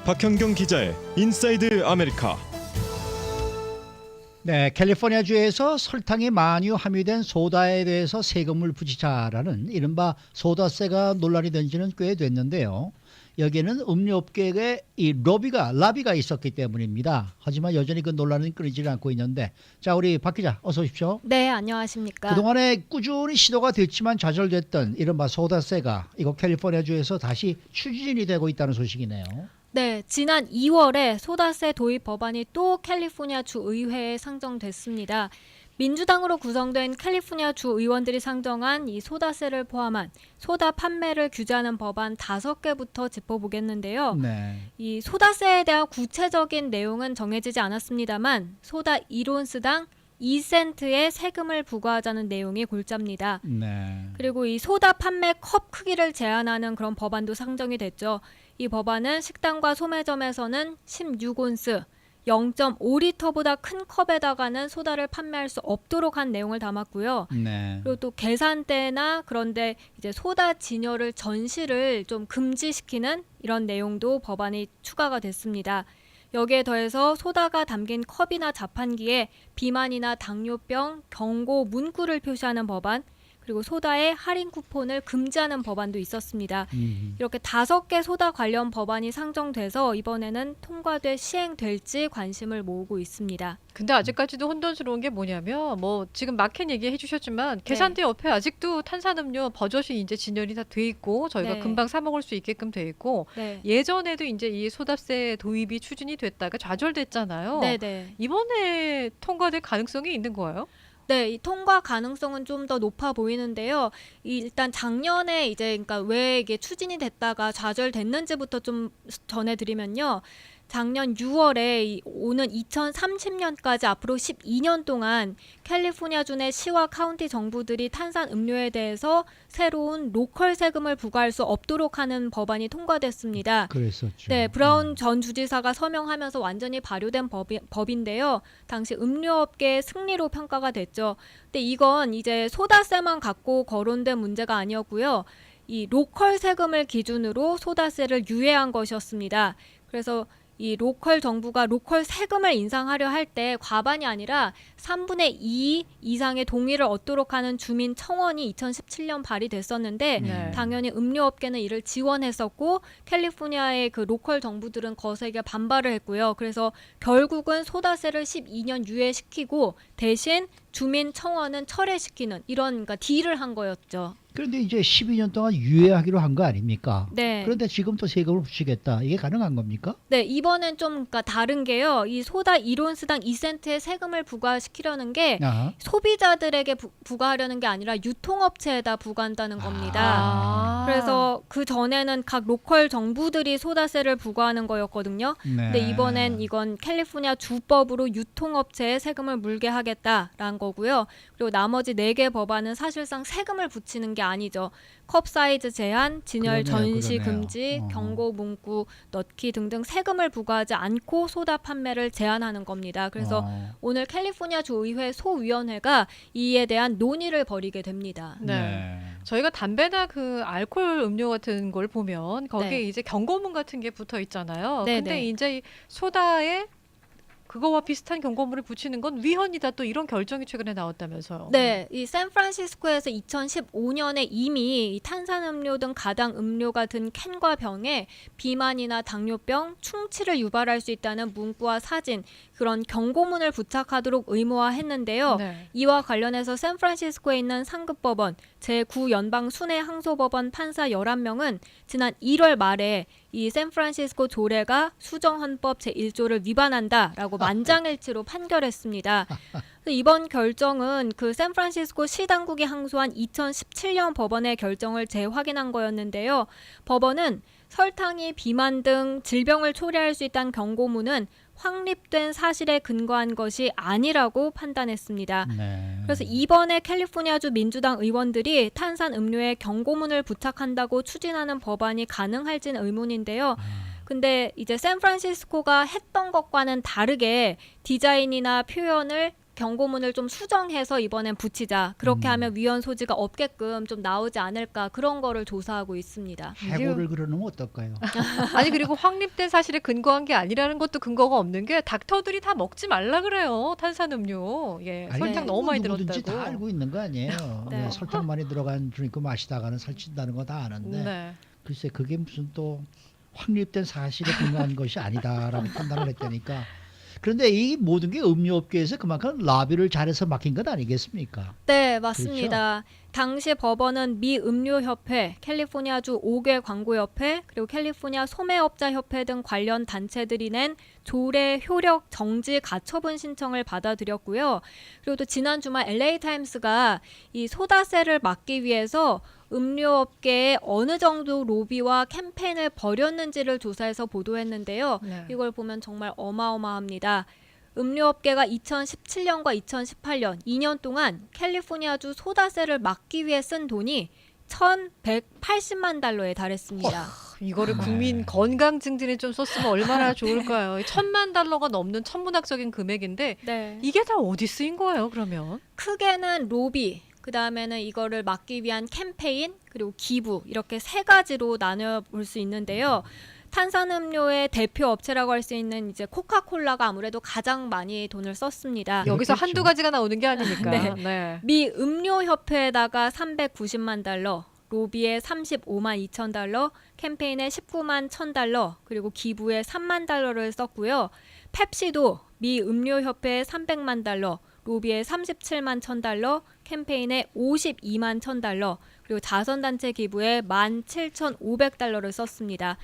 박현경 기자의 인사이드 아메리카. 네, 캘리포니아주에서 설탕이 많이 함유된 소다에 대해서 세금을 부지자라는 이른바 소다세가 논란이 된 지는 꽤 됐는데요. 여기에는 음료업계에 이 라비가 있었기 때문입니다. 하지만 여전히 그 논란은 끊이지 않고 있는데, 자, 우리 박 기자 어서 오십시오. 네, 안녕하십니까. 그동안에 꾸준히 시도가 됐지만 좌절됐던 이른바 소다세가 이곳 캘리포니아주에서 다시 추진이 되고 있다는 소식이네요. 네, 지난 2월에 소다세 도입 법안이 또 캘리포니아 주 의회에 상정됐습니다. 민주당으로 구성된 캘리포니아 주 의원들이 상정한 이 소다세를 포함한 소다 판매를 규제하는 법안 5개부터 짚어보겠는데요. 네. 이 소다세에 대한 구체적인 내용은 정해지지 않았습니다만 소다 1온스당 2센트의 세금을 부과하자는 내용이 골자입니다. 네. 그리고 이 소다 판매 컵 크기를 제한하는 그런 법안도 상정이 됐죠. 이 법안은 식당과 소매점에서는 16온스, 0.5리터보다 큰 컵에다가는 소다를 판매할 수 없도록 한 내용을 담았고요. 네. 그리고 또 계산대나 그런데 이제 소다 진열을 전시를 좀 금지시키는 이런 내용도 법안이 추가가 됐습니다. 여기에 더해서 소다가 담긴 컵이나 자판기에 비만이나 당뇨병 경고 문구를 표시하는 법안, 그리고 소다의 할인 쿠폰을 금지하는 법안도 있었습니다. 이렇게 5개 소다 관련 법안이 상정돼서 이번에는 통과돼 시행될지 관심을 모으고 있습니다. 근데 아직까지도 혼돈스러운 게 뭐냐면 지금 마켓 얘기해 주셨지만 계산대 옆에 아직도 탄산음료 버젓이 이제 진열이 다 돼 있고 저희가 네. 금방 사 먹을 수 있게끔 돼 있고 네. 예전에도 이제 이 소다세 도입이 추진이 됐다가 좌절됐잖아요. 네네. 이번에 통과될 가능성이 있는 거예요? 네, 이 통과 가능성은 좀 더 높아 보이는데요. 일단 작년에 이제 그러니까 왜 이게 추진이 됐다가 좌절됐는지부터 좀 전해드리면요. 작년 6월에 오는 2030년까지 앞으로 12년 동안 캘리포니아주 내 시와 카운티 정부들이 탄산 음료에 대해서 새로운 로컬 세금을 부과할 수 없도록 하는 법안이 통과됐습니다. 그랬었죠. 네, 브라운 전 주지사가 서명하면서 완전히 발효된 법인데요. 당시 음료업계의 승리로 평가가 됐죠. 근데 이건 이제 소다세만 갖고 거론된 문제가 아니었고요. 이 로컬 세금을 기준으로 소다세를 유예한 것이었습니다. 그래서 이 로컬 정부가 로컬 세금을 인상하려 할 때 과반이 아니라 3분의 2 이상의 동의를 얻도록 하는 주민 청원이 2017년 발의됐었는데 네. 당연히 음료업계는 이를 지원했었고 캘리포니아의 그 로컬 정부들은 거세게 반발을 했고요. 그래서 결국은 소다세를 12년 유예시키고 대신 주민 청원은 철회시키는 이런 그러니까 딜을 한 거였죠. 그런데 이제 12년 동안 유예하기로 한 거 아닙니까? 네. 그런데 지금 또 세금을 붙이겠다. 이게 가능한 겁니까? 네, 이번엔 좀 그러니까 다른 게요. 이 소다 1온스당 2센트의 세금을 부과시키려는 게 아하. 소비자들에게 부과하려는 게 아니라 유통업체에다 부과한다는 겁니다. 아. 그래서 그 전에는 각 로컬 정부들이 소다세를 부과하는 거였거든요. 네. 근데 이번엔 이건 캘리포니아 주법으로 유통업체에 세금을 물게 하겠다라는 거고요. 그리고 나머지 4개 법안은 사실상 세금을 붙이는 게 아니죠. 컵 사이즈 제한, 진열 그러네요, 전시 그러네요. 금지, 어. 경고 문구 넣기 등등 세금을 부과하지 않고 소다 판매를 제한하는 겁니다. 그래서 오늘 캘리포니아 주의회 소위원회가 이에 대한 논의를 벌이게 됩니다. 네. 저희가 담배나 그 알코올 음료 같은 걸 보면 거기에 네. 이제 경고문 같은 게 붙어 있잖아요. 네, 근데 네. 이제 이 소다에 그거와 비슷한 경고문을 붙이는 건 위헌이다, 또 이런 결정이 최근에 나왔다면서요. 네, 이 샌프란시스코에서 2015년에 이미 이 탄산음료 등 가당 음료가 든 캔과 병에 비만이나 당뇨병, 충치를 유발할 수 있다는 문구와 사진, 그런 경고문을 부착하도록 의무화했는데요. 네. 이와 관련해서 샌프란시스코에 있는 상급법원 제9연방 순회 항소법원 판사 11명은 지난 1월 말에 이 샌프란시스코 조례가 수정헌법 제1조를 위반한다라고 만장일치로 판결했습니다. 이번 결정은 그 샌프란시스코 시 당국이 항소한 2017년 법원의 결정을 재확인한 거였는데요. 법원은 설탕이 비만 등 질병을 초래할 수 있다는 경고문은 확립된 사실에 근거한 것이 아니라고 판단했습니다. 네. 그래서 이번에 캘리포니아주 민주당 의원들이 탄산 음료에 경고문을 부착한다고 추진하는 법안이 가능할지는 의문인데요. 근데 이제 샌프란시스코가 했던 것과는 다르게 디자인이나 표현을 경고문을 좀 수정해서 이번엔 붙이자. 그렇게 음. 하면 위헌 소지가 없게끔 좀 나오지 않을까 그런 거를 조사하고 있습니다. 해고를 그러면 어떨까요? 아니 그리고 확립된 사실에 근거한 게 아니라는 것도 근거가 없는 게 닥터들이 다 먹지 말라 그래요. 탄산음료. 예. 아니, 설탕 네. 너무 많이 누구든지 들었다고. 다 알고 있는 거 아니에요. 네. 네, 설탕 많이 들어간 드링크 마시다가는 살찐다는 거 다 아는데 네. 글쎄 그게 무슨 또 확립된 사실에 근거한 것이 아니다라고 판단을 했다니까. 그런데 이 모든 게 음료업계에서 그만큼 라비를 잘해서 막힌 것 아니겠습니까? 네, 맞습니다. 당시 법원은 미 음료협회, 캘리포니아주 5개 광고협회, 그리고 캘리포니아 소매업자협회 등 관련 단체들이 낸 조례 효력 정지 가처분 신청을 받아들였고요. 그리고 또 지난 주말 LA타임스가 이 소다세를 막기 위해서 음료업계에 어느 정도 로비와 캠페인을 벌였는지를 조사해서 보도했는데요. 네. 이걸 보면 정말 어마어마합니다. 음료업계가 2017년과 2018년 2년 동안 캘리포니아주 소다세를 막기 위해 쓴 돈이 1,180만 달러에 달했습니다. 이거를 네. 국민 건강 증진에 좀 썼으면 얼마나 좋을까요? 1,000만 달러가 넘는 천문학적인 금액인데 네. 이게 다 어디 쓰인 거예요, 그러면? 크게는 로비, 그 다음에는 이거를 막기 위한 캠페인, 그리고 기부 이렇게 세 가지로 나눠 볼 수 있는데요. 탄산음료의 대표 업체라고 할 수 있는 이제 코카콜라가 아무래도 가장 많이 돈을 썼습니다. 여기서 그렇겠죠. 한두 가지가 나오는 게 아니니까. 네. 네. 미 음료협회에다가 390만 달러, 로비에 35만 2천 달러, 캠페인에 19만 1천 달러, 그리고 기부에 3만 달러를 썼고요. 펩시도 미 음료협회에 300만 달러, 로비에 37만 1천 달러, 캠페인에 52만 1천 달러, 그리고 자선단체 기부에 17,500달러를 썼습니다.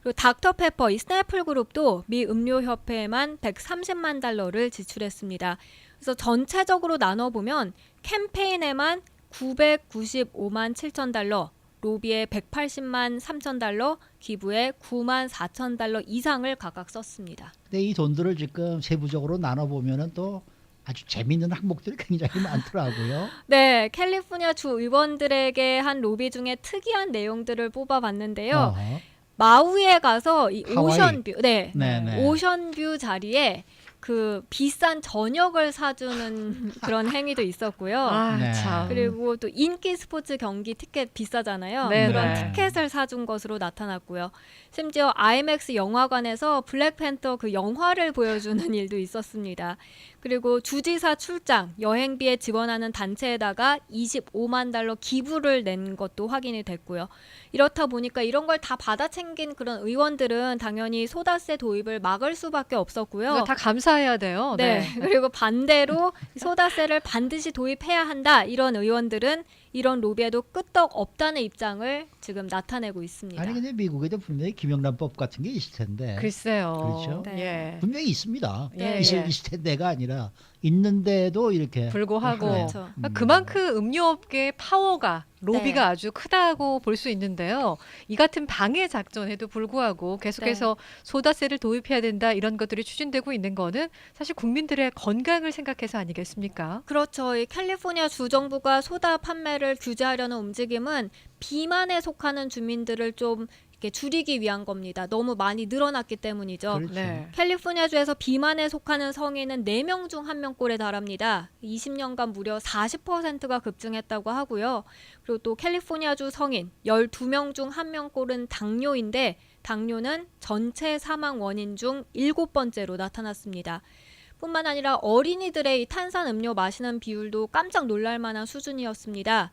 그리고 닥터페퍼, 이 스냅플 그룹도 미 음료협회에만 130만 달러를 지출했습니다. 그래서 전체적으로 나눠보면 캠페인에만 995만 7천 달러, 로비에 180만 3천 달러, 기부에 9만 4천 달러 이상을 각각 썼습니다. 근데 이 돈들을 지금 세부적으로 나눠보면은 또 아주 재미있는 항목들이 굉장히 많더라고요. 네, 캘리포니아 주 의원들에게 한 로비 중에 특이한 내용들을 뽑아봤는데요. 어허. 마우이에 가서 이 하와이. 오션뷰, 네, 네네. 오션뷰 자리에 그 비싼 저녁을 사주는 그런 행위도 있었고요. 아, 네. 참. 그리고 또 인기 스포츠 경기 티켓 비싸잖아요. 네, 그런 네. 티켓을 사준 것으로 나타났고요. 심지어 IMAX 영화관에서 블랙팬더 그 영화를 보여주는 일도 있었습니다. 그리고 주지사 출장, 여행비에 지원하는 단체에다가 25만 달러 기부를 낸 것도 확인이 됐고요. 이렇다 보니까 이런 걸 다 받아챙긴 그런 의원들은 당연히 소다세 도입을 막을 수밖에 없었고요. 이거 다 감사해야 돼요. 네. 그리고 반대로 소다세를 반드시 도입해야 한다. 이런 의원들은 이런 로비에도 끄떡 없다는 입장을 지금 나타내고 있습니다. 아니 근데 미국에도 분명히 김영란법 같은 게 있을 텐데 글쎄요. 그렇죠. 네. 예. 분명히 있습니다. 예, 있을, 예. 있을 텐데가 아니라 있는데도 이렇게 불구하고 네. 그렇죠. 그만큼 음료업계의 파워가 로비가 네. 아주 크다고 볼 수 있는데요. 이 같은 방해 작전에도 불구하고 계속해서 소다세를 도입해야 된다 이런 것들이 추진되고 있는 거는 사실 국민들의 건강을 생각해서 아니겠습니까? 그렇죠. 이 캘리포니아 주정부가 소다 판매를 규제하려는 움직임은 비만에 속하는 주민들을 좀 이렇게 줄이기 위한 겁니다. 너무 많이 늘어났기 때문이죠. 그렇죠. 네. 캘리포니아주에서 비만에 속하는 성인은 4명 중 1명꼴에 달합니다. 20년간 무려 40%가 급증했다고 하고요. 그리고 또 캘리포니아주 성인 12명 중 1명꼴은 당뇨인데 당뇨는 전체 사망 원인 중 7번째로 나타났습니다. 뿐만 아니라 어린이들의 이 탄산음료 마시는 비율도 깜짝 놀랄 만한 수준이었습니다.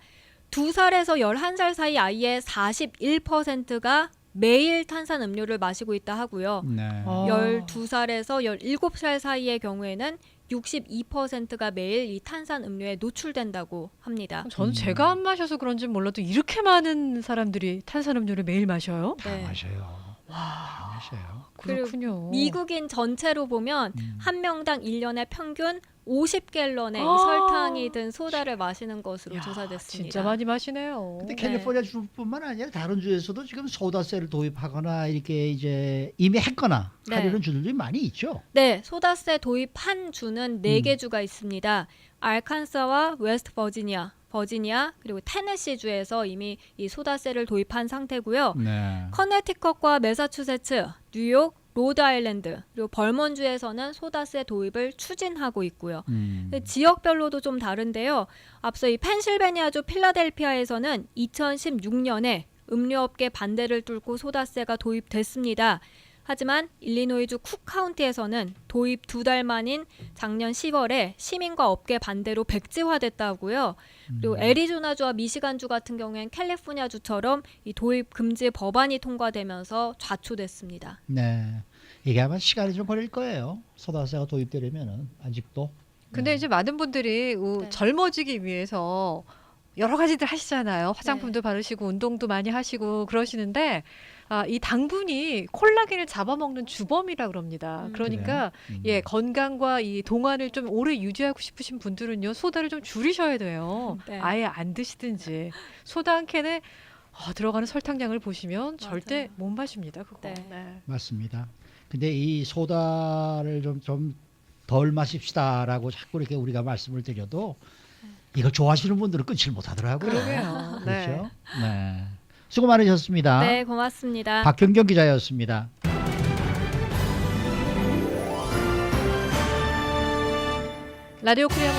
2살에서 11살 사이 아이의 41%가 매일 탄산음료를 마시고 있다 하고요. 네. 12살에서 17살 사이의 경우에는 62%가 매일 이 탄산음료에 노출된다고 합니다. 저는 제가 안 마셔서 그런지 몰라도 이렇게 많은 사람들이 탄산음료를 매일 마셔요? 다 네. 마셔요. 다 마셔요. 그리고 그렇군요. 미국인 전체로 보면 한 명당 1년에 평균 50갤런의 아. 설탕이 든 소다를 마시는 것으로 야, 조사됐습니다. 진짜 많이 마시네요. 근데 네. 캘리포니아 주뿐만 아니라 다른 주에서도 지금 소다세를 도입하거나 이렇게 이제 이미 했거나 네. 하려는 주들이 많이 있죠. 네, 소다세 도입한 주는 4개 주가 있습니다. 알칸사와 웨스트 버지니아, 그리고 테네시 주에서 이미 이 소다세를 도입한 상태고요. 네. 커네티컷과 매사추세츠, 뉴욕, 로드아일랜드 그리고 벌몬주에서는 소다세 도입을 추진하고 있고요. 음. 지역별로도 좀 다른데요. 앞서 이 펜실베니아주 필라델피아에서는 2016년에 음료업계 반대를 뚫고 소다세가 도입됐습니다. 하지만 일리노이주 쿡 카운티에서는 도입 2달 만인 작년 10월에 시민과 업계 반대로 백지화됐다고요. 그리고 애리조나주와 미시간주 같은 경우엔 캘리포니아주처럼 이 도입 금지 법안이 통과되면서 좌초됐습니다. 네. 이게 아마 시간이 좀 걸릴 거예요. 소다세가 도입되려면은 아직도. 근데 이제 많은 분들이 네. 젊어지기 위해서 여러 가지들 하시잖아요. 화장품도 바르시고 운동도 많이 하시고 그러시는데 이 당분이 콜라겐을 잡아먹는 주범이라 그럽니다. 그러니까 예, 건강과 이 동안을 좀 오래 유지하고 싶으신 분들은요. 소다를 좀 줄이셔야 돼요. 네. 아예 안 드시든지. 소다 한 캔에 들어가는 설탕량을 보시면 절대 못 마십니다. 그거. 네. 네. 맞습니다. 근데 이 소다를 좀 덜 마십시다라고 자꾸 이렇게 우리가 말씀을 드려도 이걸 좋아하시는 분들은 끊지를 못하더라고요. 그러게요. 네. 그렇죠? 네. 수고 많으셨습니다. 네, 고맙습니다. 박경경 기자였습니다. 라디오 코리아